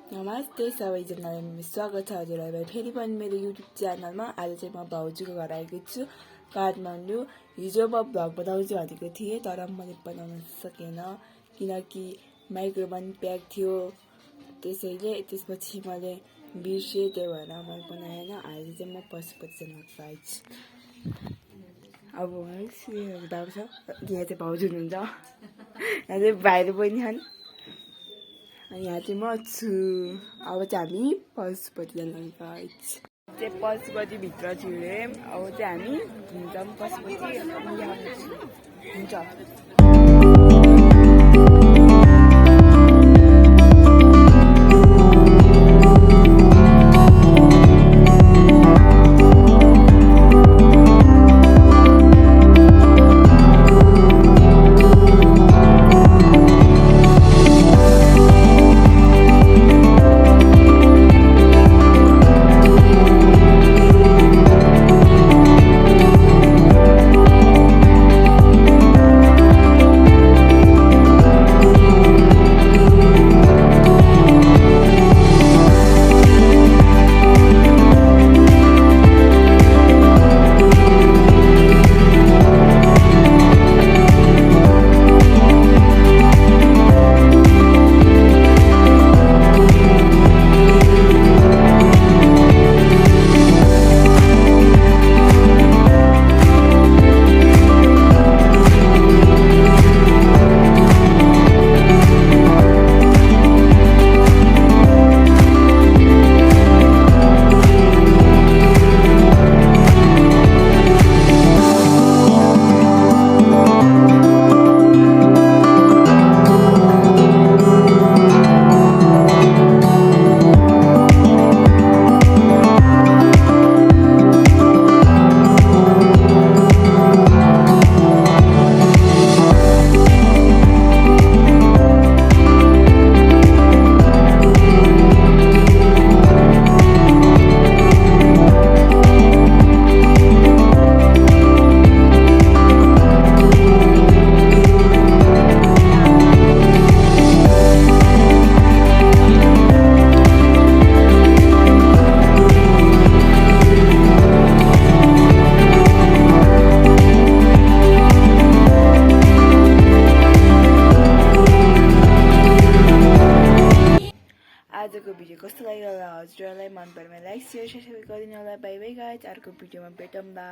नमस्ते सबैजनालाई स्वागत छ हजुरहरूलाई फेरि पनि मेरो युट्युब च्यानलमा। आज चाहिँ म भाउजूको घर आएको छु काठमाडौँ। हिजो म भ्लग बनाउँछु भनेको थिएँ तर मैले बनाउन सकेन किनकि माइक्रो पनि प्याक थियो, त्यसैले त्यसपछि मैले बिर्सेँ, त्यही भएर मैले बनाएन। आज चाहिँ म पशुपतिनाथको आइछु। अब दाउ छ, यहाँ चाहिँ भाउजू हुनुहुन्छ, यहाँ चाहिँ भाइहरू पनि छन्, यहाँ चाहिँ म छु। अब चाहिँ हामी पशुपतिनाथको आइछु। चाहिँ पशुपतिभित्र छु रे। अब चाहिँ हामी घुम्छौँ पशुपति, हुन्छ। आजको भिडियो कस्तो लाग्यो होला हजुरहरूलाई? मन परेमा लाइक, सेयर, सब्सक्राइब गरिदिनु होला। बाई बाई गाइज, अर्को भिडियोमा भेटौँला।